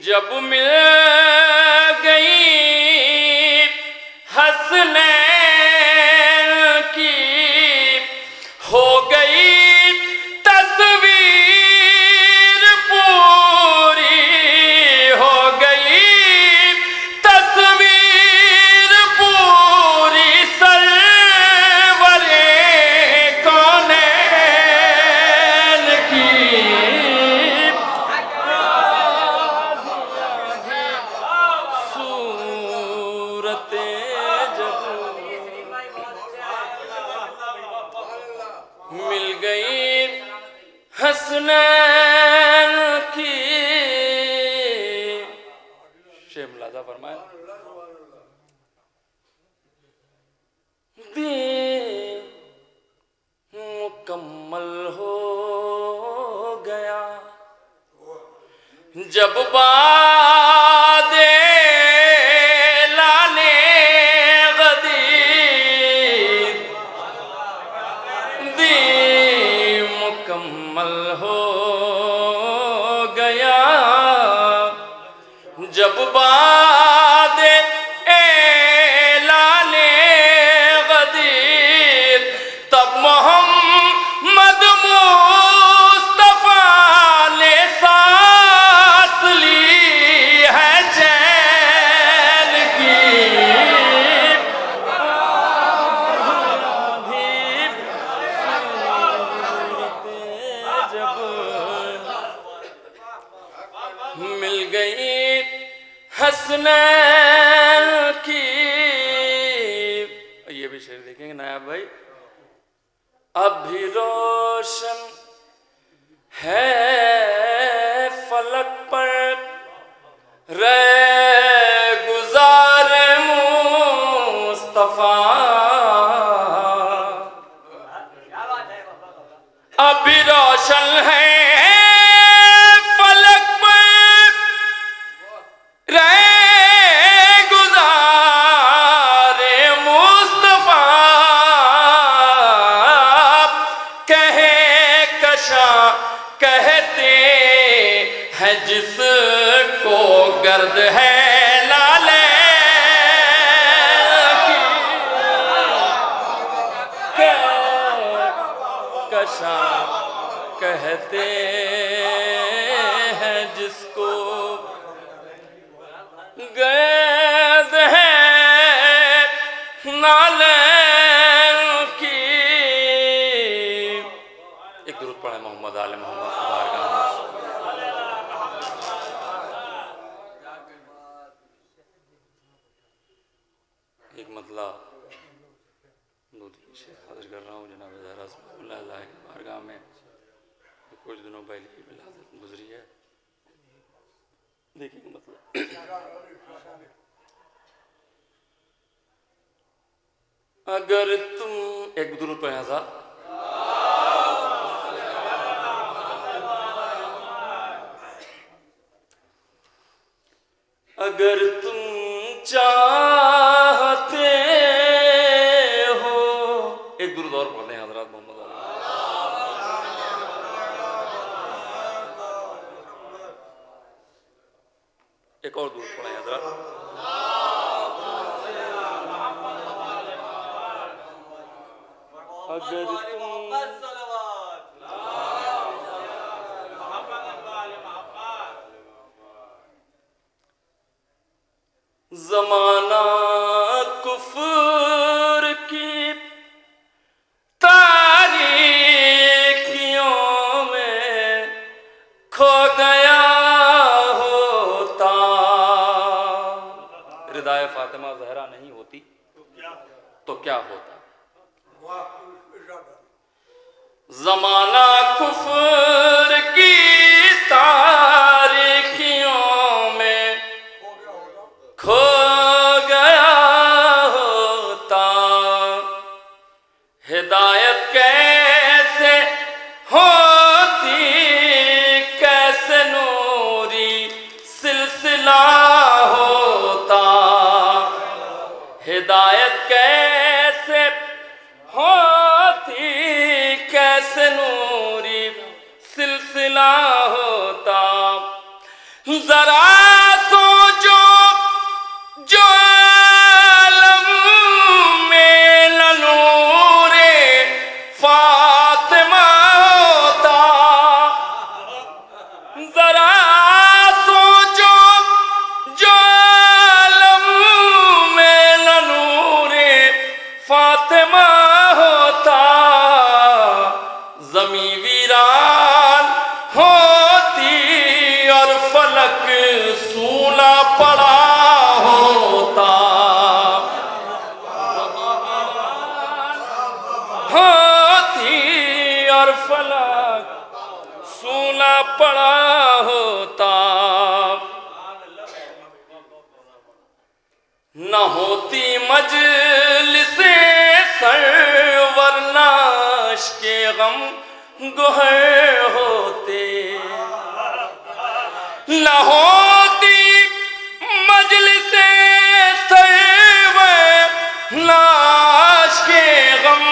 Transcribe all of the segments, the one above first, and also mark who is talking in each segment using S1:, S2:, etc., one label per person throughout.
S1: جب مل گئی حسنین کی ہو گئی تصویر پوری ہو گئی تصویر پوری سرور کونین کی مل گئی حسنین کی شیخ ملازہ فرمائے دین مکمل ہو گیا جب بعد مکمل ہو گیا جب بعد اعلان غدیر تب محمد مصطفیٰ نے سانس لی ہے چین کی مل گئی حسنین کی. یہ بھی شعر دیکھیں گے نایاب بھائی. اب بھی روشن ہے فلک پر رہ گزار مصطفیٰ اب بھی روشن ہے کہتے ہیں جس کو گرد ہے لالے کی کشاں کہتے ہیں جس کو گرد ہے لالے کی. ایک درود پڑھیں محمد آل محمد ایک مطلع دودھی شیخ حاضر کر رہا ہوں جناب زہرا اللہ اللہ کی بارگاہ میں کچھ دنوں پہلے کی ولادت گزری ہے. دیکھیں مطلب اگر تم ایک درود پڑھیں حضرات اگر تم چاہتے ہو ایک درود اور پڑھتے ہیں حضرات محمد علی ایک اور درود پڑھیں حضرات اگر تم زمانہ کفر کی تاریکیوں میں کھو گیا ہوتا ردائے فاطمہ زہرا نہیں ہوتی تو کیا ہوتا. زمانہ کفر کی تاریکیوں میں کھو گیا ہوتا ہدایت کیسے ہوتی کیسے نوری سلسلہ ہوتا ہدایت کیسے ہوتی کیسے نوری ذرا سوچو جو عالم میں نہ نور فاطمہ ہوتا، ذرا سوچو جو عالم میں نہ نور فاطمہ ہوتا، زمیں ویران ہوتی اور فلک سونا پڑا ہوتا، ہوتی اور فلک سونا پڑا ہوتا، نہ ہوتی مجلس سرور ناش کے غم گہر ہوتے، نہ ہوتی مجلس سرور ناش کے غم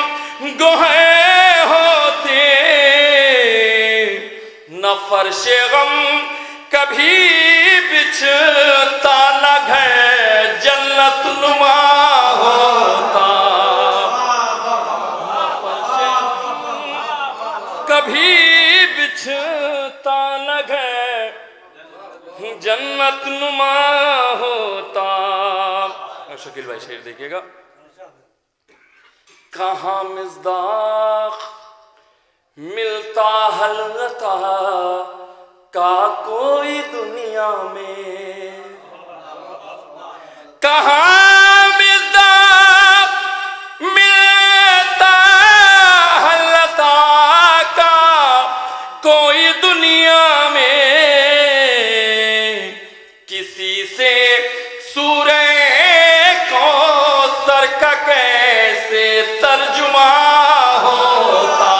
S1: گہر ہوتے، نہ فرش غم کبھی بچھتا نہ گھر جنت نما ہوتا، کبھی بچھتا نہ گھر جنت نما ہوتا۔ اور شکیل بھائی شعر دیکھیے گا، کہاں مصداق ملتا حلقہ کا کوئی دنیا میں، کہاں مصداق ملتا حلقہ کا کوئی دنیا میں، کسی سے سورہ کوثر کا کیسے ترجمہ ہوتا،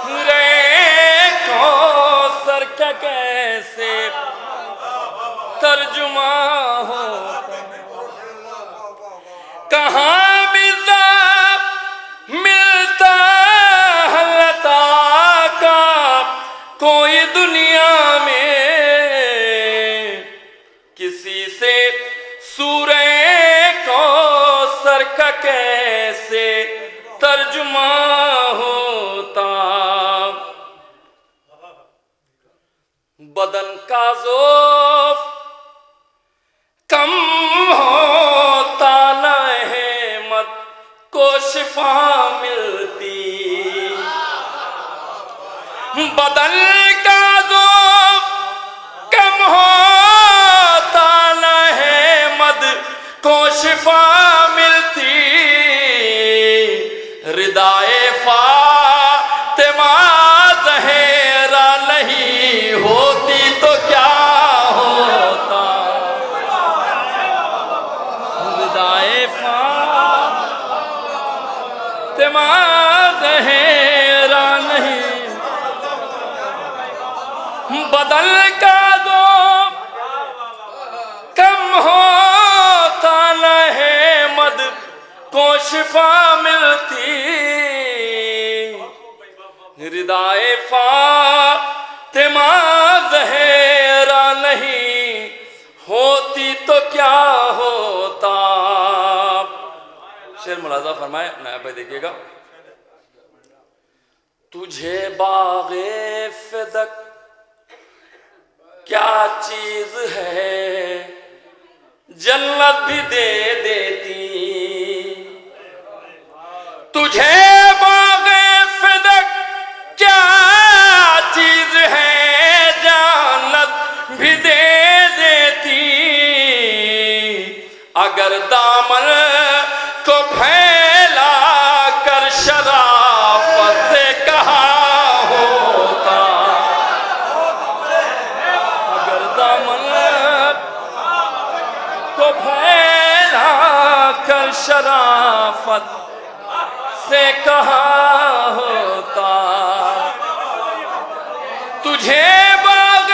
S1: سورہ کوثر کا کیسے ترجمہ ہوتا، کہاں ملتا حلقہ کا کوئی دنیا میں، کسی سے سورہ کوثر کا کیسے ترجمہ ہوتا، بدن کا ذوف کم ہوتا نہ احمد کو شفا ملتی، بدن کا ذوف کم ہوتا نہ احمد کو شفا ملتی، ردائے فاطمہ زہرا نہیں ہوتی تو کیا ہوتا، ردائے فاطمہ زہرا نہیں، بدل کا ذوف کم ہوتا نہ احمد کو شفا ملتی، ردائے فاطمہ زہرا نہیں ہوتی تو کیا ہوتا۔ شعر ملاحظہ فرمائے، نیا پہ دیکھیے گا، تجھے باغ فدق کیا چیز ہے جنت بھی دے دیتی، تجھے باغ فدق کیا چیز ہے جنت بھی دے دیتی، اگر دامن کو پھیلا کر شرافت سے کہا ہوتا، اگر دامن کو پھیلا کر شرافت سے کہا ہوتا، تجھے باغ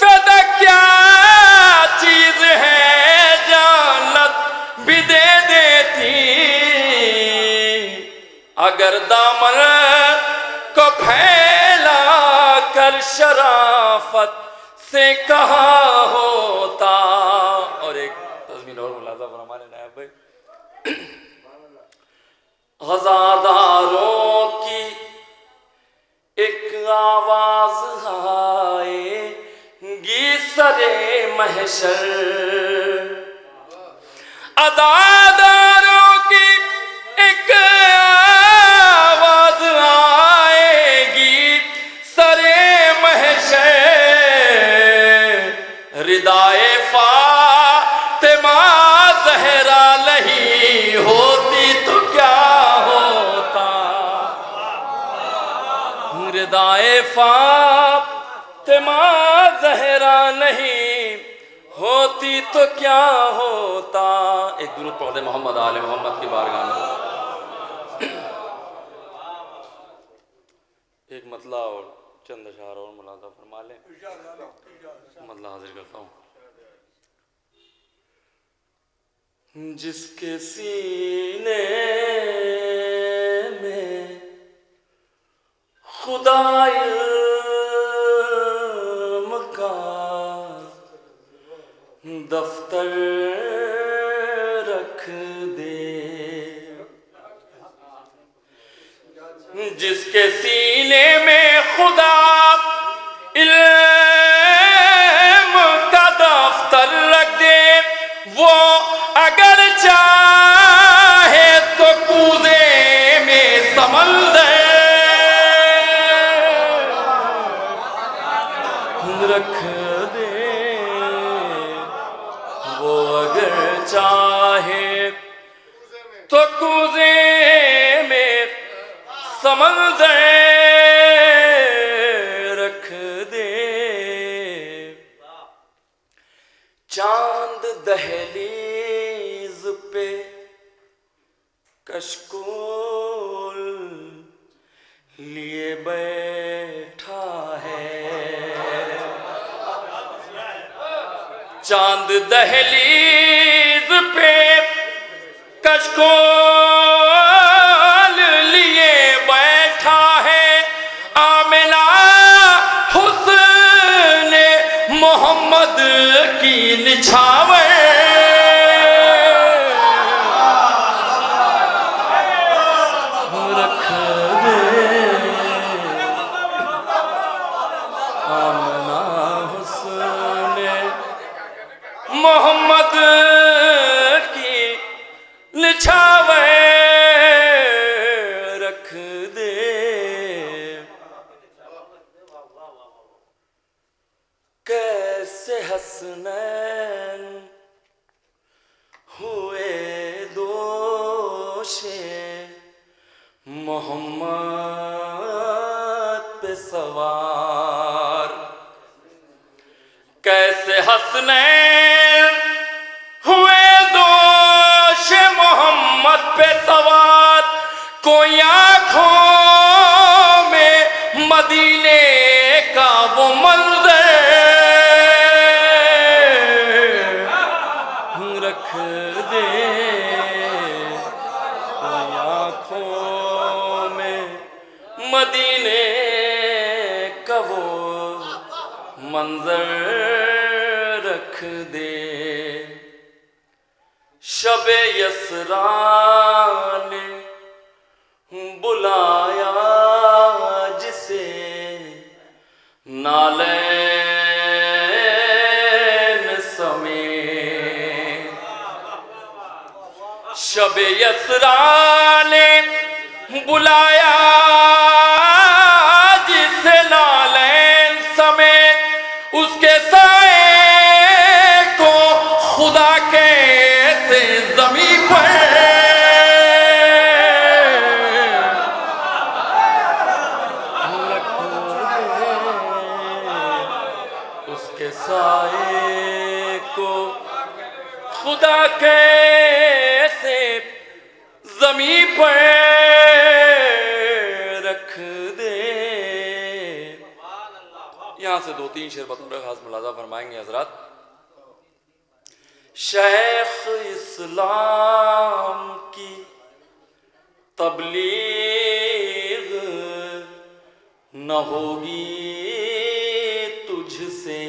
S1: فدق کیا چیز ہے جنت بھی دے دیتی، اگر دامن کو پھیلا کر شرافت سے کہاں ہوتا. اور ایک تضمین اور ملاحظہ فرما لینا ہے بھائی. غزاداروں کی ایک آواز آئے گی سرے محشر. عزاداروں کی ایک آواز آئے گی سرے محشر. ردائے فاطمہ زہرا نہیں ہوتی تو کیا ہوتا. ردائے فاطمہ زہرا نہیں ہوتی تو کیا ہوتا. ایک درود پڑھ دے محمد آل محمد کی بارگاہ میں. ایک مطلع اور چند اشعار اور ملاحظہ فرما لیں. مطلع حاضر کرتا ہوں. جس کے سینے میں خدا علم کا دفتر رکھ دے. جس کے سینے میں خدا علم کا دفتر رکھ دے وہ اگر چاہے تو کوزے میں سمندر رکھ دے. وہ اگر چاہے تو کوزے میں سمندر رکھ دے. چاند دہلیز پہ کشکول لیے بیٹھا ہے. چاند دہلیز پہ کشکول لیے بیٹھا ہے. آمنہ حسن محمد کی نچھاور رکھ دے. آمنہ حسن محمد کی نچھاور رکھ دے. کیسے حسنین ہوئے دوش محمد پہ سوار. کیسے حسنین ہوئے دوش محمد پہ سوار. کوئی آنکھوں میں مدینے کا وہ منظر رکھ دے. کوئی آنکھوں میں مدینے کا وہ منظر رکھ دے. شب یسریٰ نے بلایا جسے نالین سمیت. شب یسریٰ نے بلایا جسے نالین سمیت. اس کے سائے کو خدا کیسے زمین پر سائے کو خدا کیسے زمین پر رکھ دے. یہاں سے دو تین شعر بطور خاص ملاحظہ فرمائیں گے حضرات. شیخ اسلام کی تبلیغ نہ ہوگی تجھ سے،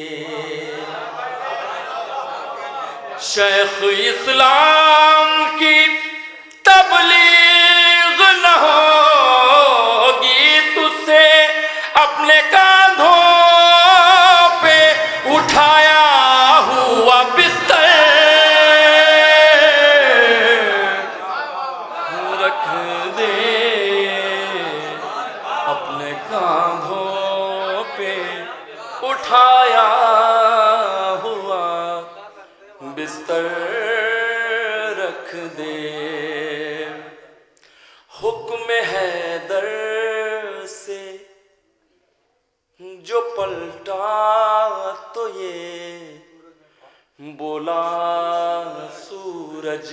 S1: شیخ اسلام کی تبلیغ نہ ہوگی تجھ سے، اپنے کاندھوں پہ اٹھایا ہوا بستر رکھ دے، اپنے کاندھوں پہ اٹھایا ہوا بستر رکھ دے۔ حکم حیدر سے جو پلٹا تو یہ بولا سورج،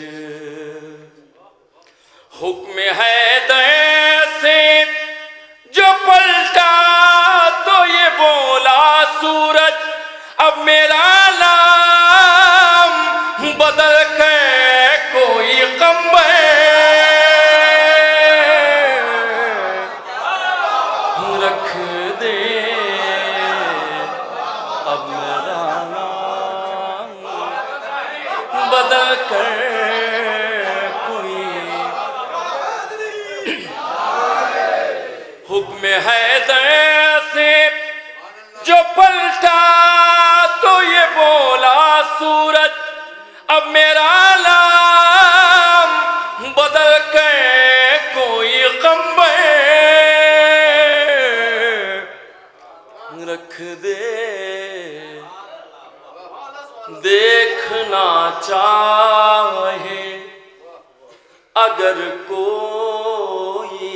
S1: حکم حیدر سے جو پلٹا تو یہ بولا سورج، اب میرا نام بدل کے کوئی قمر رکھ دے، اب میرا نام بدل کر کوئی، حکم حیدر سے جو پلٹا تو یہ بولا سورج، اب میرا نام بدل کے کوئی قمر رکھ دے۔ دیکھنا چاہے اگر کوئی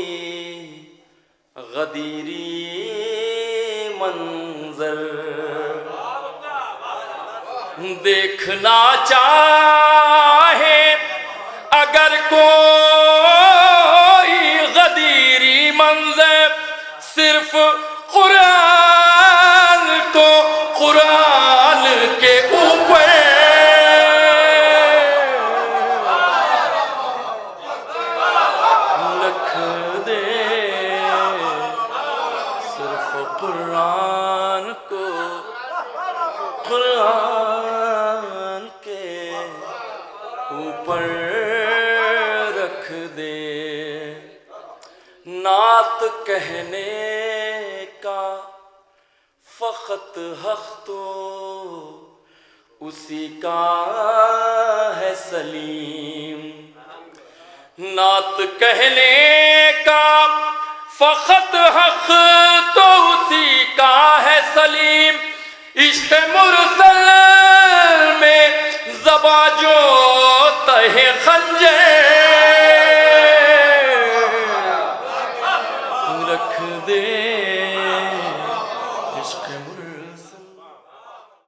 S1: غدیری منظر، دیکھنا چاہے اگر کوئی غدیری منظر، صرف قرآن کو قرآن کے اوپر رکھ دے، صرف قرآن کو قرآن کے اوپر رکھ دے۔ نعت کہنے کا فقط حق تو اسی کا ہے سلیم، نعت کہنے کا فقط حق تو اسی کا ہے سلیم، عشق مرسل میں زباں جو تہ خنجر رکھ دے،